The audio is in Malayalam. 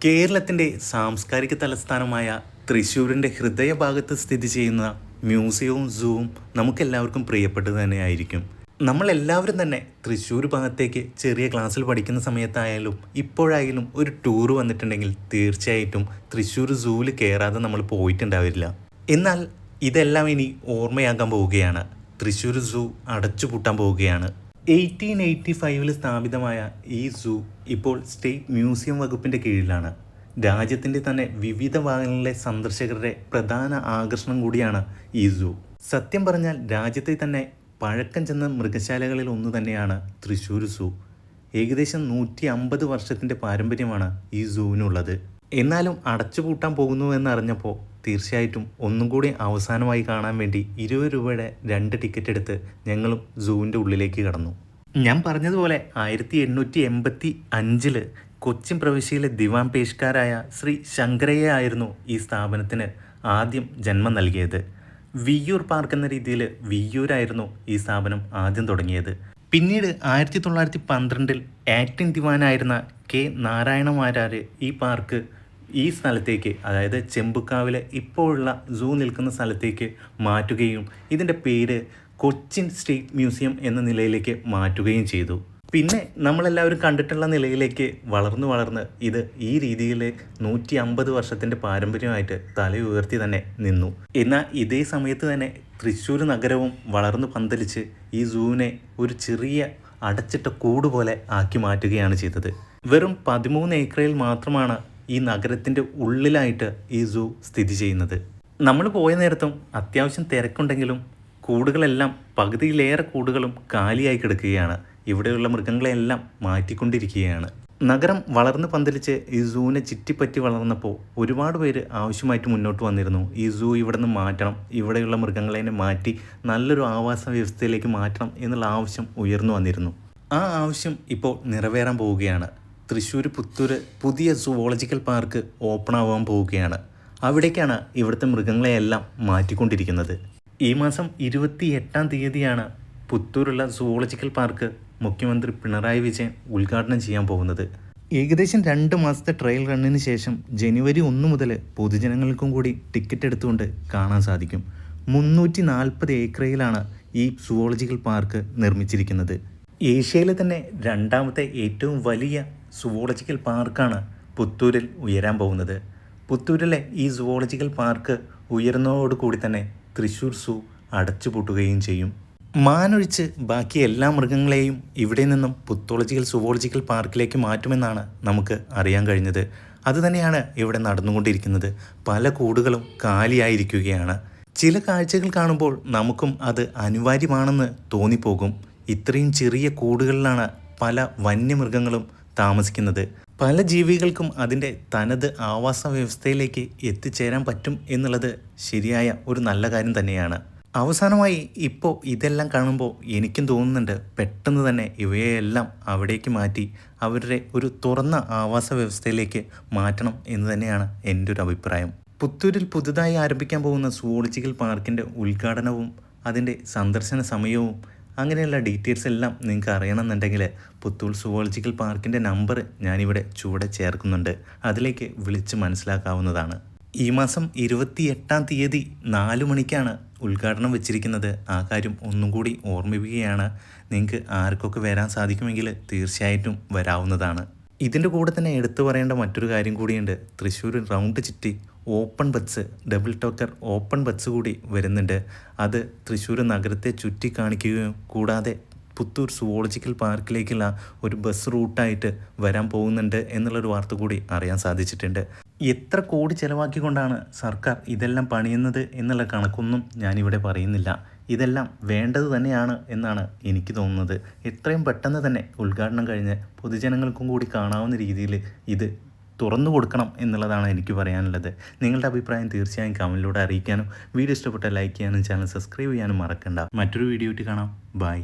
കേരളത്തിൻ്റെ സാംസ്കാരിക തലസ്ഥാനമായ തൃശ്ശൂരിൻ്റെ ഹൃദയഭാഗത്ത് സ്ഥിതി ചെയ്യുന്ന മ്യൂസിയവും സൂവും നമുക്കെല്ലാവർക്കും പ്രിയപ്പെട്ടത് തന്നെയായിരിക്കും. നമ്മളെല്ലാവരും തന്നെ തൃശ്ശൂർ ഭാഗത്തേക്ക് ചെറിയ ക്ലാസ്സിൽ പഠിക്കുന്ന സമയത്തായാലും ഇപ്പോഴായാലും ഒരു ടൂർ വന്നിട്ടുണ്ടെങ്കിൽ തീർച്ചയായിട്ടും തൃശ്ശൂർ സൂവിൽ കയറാതെ നമ്മൾ പോയിട്ടുണ്ടാവില്ല. എന്നാൽ ഇതെല്ലാം ഇനി ഓർമ്മയാകാൻ പോവുകയാണ്. തൃശ്ശൂർ സൂ അടച്ചുപൂട്ടാൻ പോവുകയാണ്. 1885 സ്ഥാപിതമായ ഈ സൂ ഇപ്പോൾ സ്റ്റേറ്റ് മ്യൂസിയം വകുപ്പിൻ്റെ കീഴിലാണ്. രാജ്യത്തിൻ്റെ തന്നെ വിവിധ ഭാഗങ്ങളിലെ സന്ദർശകരുടെ പ്രധാന ആകർഷണം കൂടിയാണ് ഈ സൂ. സത്യം പറഞ്ഞാൽ രാജ്യത്തെ തന്നെ പഴക്കം ചെന്ന മൃഗശാലകളിൽ ഒന്ന് തന്നെയാണ് തൃശ്ശൂർ സൂ. ഏകദേശം 150 വർഷത്തിൻ്റെ പാരമ്പര്യമാണ് ഈ സൂവിനുള്ളത്. എന്നാലും അടച്ചുപൂട്ടാൻ പോകുന്നു എന്നറിഞ്ഞപ്പോൾ തീർച്ചയായിട്ടും ഒന്നും കൂടി അവസാനമായി കാണാൻ വേണ്ടി 20 രൂപയുടെ 2 ടിക്കറ്റ് എടുത്ത് ഞങ്ങളും സൂവിൻ്റെ ഉള്ളിലേക്ക് കടന്നു. ഞാൻ പറഞ്ഞതുപോലെ 1885 കൊച്ചിൻ പ്രവിശ്യയിലെ ദിവാൻ പേഷ്കാരായ ശ്രീ ശങ്കരയ്യ ആയിരുന്നു ഈ സ്ഥാപനത്തിന് ആദ്യം ജന്മം നൽകിയത്. വിയ്യൂർ പാർക്ക് എന്ന രീതിയിൽ വിയ്യൂരായിരുന്നു ഈ സ്ഥാപനം ആദ്യം തുടങ്ങിയത്. പിന്നീട് 1912 ആക്ടിംഗ് ദിവാനായിരുന്ന കെ നാരായണ മാരാർ ഈ പാർക്ക് ഈ സ്ഥലത്തേക്ക്, അതായത് ചെമ്പുക്കാവിലെ ഇപ്പോഴുള്ള സൂ നിൽക്കുന്ന സ്ഥലത്തേക്ക് മാറ്റുകയും ഇതിൻ്റെ പേര് കൊച്ചിൻ സ്റ്റേറ്റ് മ്യൂസിയം എന്ന നിലയിലേക്ക് മാറ്റുകയും ചെയ്തു. പിന്നെ നമ്മളെല്ലാവരും കണ്ടിട്ടുള്ള നിലയിലേക്ക് വളർന്ന് ഇത് ഈ രീതിയിൽ 150 വർഷത്തിൻ്റെ പാരമ്പര്യമായിട്ട് തലയുയർത്തി തന്നെ നിന്നു. എന്നാൽ ഇതേ സമയത്ത് തന്നെ തൃശ്ശൂർ നഗരവും വളർന്നു പന്തലിച്ച് ഈ സൂവിനെ ഒരു ചെറിയ അടച്ചിട്ട കൂട് പോലെ ആക്കി മാറ്റുകയാണ് ചെയ്തത്. വെറും 13 ഏക്കറിൽ മാത്രമാണ് ഈ നഗരത്തിൻ്റെ ഉള്ളിലായിട്ട് ഈ സൂ സ്ഥിതി ചെയ്യുന്നത്. നമ്മൾ പോയ നേരത്തും അത്യാവശ്യം തിരക്കുണ്ടെങ്കിലും കൂടുകളെല്ലാം പകുതിയിലേറെ കൂടുകളും കാലിയായി കിടക്കുകയാണ്. ഇവിടെയുള്ള മൃഗങ്ങളെല്ലാം മാറ്റിക്കൊണ്ടിരിക്കുകയാണ്. നഗരം വളർന്ന് പന്തലിച്ച് ഈ സൂവിനെ ചുറ്റിപ്പറ്റി വളർന്നപ്പോൾ ഒരുപാട് പേര് ആവശ്യമായിട്ട് മുന്നോട്ട് വന്നിരുന്നു. ഈ സൂ ഇവിടെ നിന്ന് മാറ്റണം, ഇവിടെയുള്ള മൃഗങ്ങളെ മാറ്റി നല്ലൊരു ആവാസ വ്യവസ്ഥയിലേക്ക് മാറ്റണം എന്നുള്ള ആവശ്യം ഉയർന്നു വന്നിരുന്നു. ആ ആവശ്യം ഇപ്പോൾ നിറവേറാൻ പോവുകയാണ്. തൃശ്ശൂർ പുത്തൂർ പുതിയ സുവോളജിക്കൽ പാർക്ക് ഓപ്പൺ ആവാൻ പോവുകയാണ്. അവിടേക്കാണ് ഇവിടുത്തെ മൃഗങ്ങളെയെല്ലാം മാറ്റിക്കൊണ്ടിരിക്കുന്നത്. ഈ മാസം 28-ാം തീയതിയാണ് പുത്തൂരുള്ള സുവോളജിക്കൽ പാർക്ക് മുഖ്യമന്ത്രി പിണറായി വിജയൻ ഉദ്ഘാടനം ചെയ്യാൻ പോകുന്നത്. ഏകദേശം 2 മാസത്തെ ട്രയൽ റണ്ണിന് ശേഷം ജനുവരി 1 മുതൽ പൊതുജനങ്ങൾക്കും കൂടി ടിക്കറ്റ് എടുത്തുകൊണ്ട് കാണാൻ സാധിക്കും. 340 ഏക്കറിലാണ് ഈ സുവോളജിക്കൽ പാർക്ക് നിർമ്മിച്ചിരിക്കുന്നത്. ഏഷ്യയിലെ തന്നെ 2ാമത്തെ ഏറ്റവും വലിയ സുവോളജിക്കൽ പാർക്കാണ് പുത്തൂരിൽ ഉയരാൻ പോകുന്നത്. പുത്തൂരിലെ ഈ സുവോളജിക്കൽ പാർക്ക് ഉയർന്നതോടുകൂടി തന്നെ തൃശ്ശൂർ സൂ അടച്ചുപൂട്ടുകയും ചെയ്യും. മാനൊഴിച്ച് ബാക്കി എല്ലാ മൃഗങ്ങളെയും ഇവിടെ നിന്നും പുത്തോളജിക്കൽ സുവോളജിക്കൽ പാർക്കിലേക്ക് മാറ്റുമെന്നാണ് നമുക്ക് അറിയാൻ കഴിഞ്ഞത്. അതുതന്നെയാണ് ഇവിടെ നടന്നുകൊണ്ടിരിക്കുന്നത്. പല കൂടുകളും കാലിയായിരിക്കുകയാണ്. ചില കാഴ്ചകൾ കാണുമ്പോൾ നമുക്കും അത് അനിവാര്യമാണെന്ന് തോന്നിപ്പോകും. ഇത്രയും ചെറിയ കൂടുകളിലാണ് പല വന്യമൃഗങ്ങളും താമസിക്കുന്നത്. പല ജീവികൾക്കും അതിൻ്റെ തനത് ആവാസ വ്യവസ്ഥയിലേക്ക് എത്തിച്ചേരാൻ പറ്റും എന്നുള്ളത് ശരിയായ ഒരു നല്ല കാര്യം തന്നെയാണ്. അവസാനമായി ഇപ്പോൾ ഇതെല്ലാം കാണുമ്പോൾ എനിക്കും തോന്നുന്നുണ്ട് പെട്ടെന്ന് തന്നെ ഇവയെല്ലാം അവിടേക്ക് മാറ്റി അവരുടെ ഒരു തുറന്ന ആവാസ വ്യവസ്ഥയിലേക്ക് മാറ്റണം എന്ന് തന്നെയാണ് എൻ്റെ ഒരു അഭിപ്രായം. പുത്തൂരിൽ പുതുതായി ആരംഭിക്കാൻ പോകുന്ന സുവോളജിക്കൽ പാർക്കിൻ്റെ ഉദ്ഘാടനവും അതിൻ്റെ സന്ദർശന സമയവും അങ്ങനെയുള്ള ഡീറ്റെയിൽസ് എല്ലാം നിങ്ങൾക്ക് അറിയണമെന്നുണ്ടെങ്കിൽ പുത്തൂർ സുവോളജിക്കൽ പാർക്കിൻ്റെ നമ്പർ ഞാനിവിടെ ചുവടെ ചേർക്കുന്നുണ്ട്. അതിലേക്ക് വിളിച്ച് മനസ്സിലാക്കാവുന്നതാണ്. ഈ മാസം 28-ാം തീയതി 4 മണിക്കാണ് ഉദ്ഘാടനം വെച്ചിരിക്കുന്നത്. ആ കാര്യം ഒന്നും കൂടി ഓർമ്മിപ്പിക്കുകയാണ്. നിങ്ങൾക്ക് ആർക്കൊക്കെ വരാൻ സാധിക്കുമെങ്കിൽ തീർച്ചയായിട്ടും വരാവുന്നതാണ്. ഇതിൻ്റെ കൂടെ തന്നെ എടുത്തു പറയേണ്ട മറ്റൊരു കാര്യം കൂടിയുണ്ട്. തൃശ്ശൂർ റൗണ്ട് ചുറ്റി open bus, double talker open bus കൂടി വരുന്നുണ്ട്. അത് തൃശ്ശൂർ നഗരത്തെ ചുറ്റി കാണിക്കുകയും കൂടാതെ പുത്തൂർ സുവോളജിക്കൽ പാർക്കിലേക്കുള്ള ഒരു ബസ് റൂട്ടായിട്ട് വരാൻ പോകുന്നുണ്ട് എന്നുള്ളൊരു വാർത്ത കൂടി അറിയാൻ സാധിച്ചിട്ടുണ്ട്. എത്ര കോടി ചിലവാക്കിക്കൊണ്ടാണ് സർക്കാർ ഇതെല്ലാം പണിയുന്നത് എന്നുള്ള കണക്കൊന്നും ഞാനിവിടെ പറയുന്നില്ല. ഇതെല്ലാം വേണ്ടത് തന്നെയാണ് എന്നാണ് എനിക്ക് തോന്നുന്നത്. എത്രയും പെട്ടെന്ന് തന്നെ ഉദ്ഘാടനം കഴിഞ്ഞ് പൊതുജനങ്ങൾക്കും കൂടി കാണാവുന്ന രീതിയിൽ ഇത് തുറന്നു കൊടുക്കണം എന്നുള്ളതാണ് എനിക്ക് പറയാനുള്ളത്. നിങ്ങളുടെ അഭിപ്രായം തീർച്ചയായും കമൻറ്റിലൂടെ അറിയിക്കാനും വീഡിയോ ഇഷ്ടപ്പെട്ടാൽ ലൈക്ക് ചെയ്യാനും ചാനൽ സബ്സ്ക്രൈബ് ചെയ്യാനും മറക്കണ്ട. മറ്റൊരു വീഡിയോ ആയിട്ട് കാണാം. ബൈ.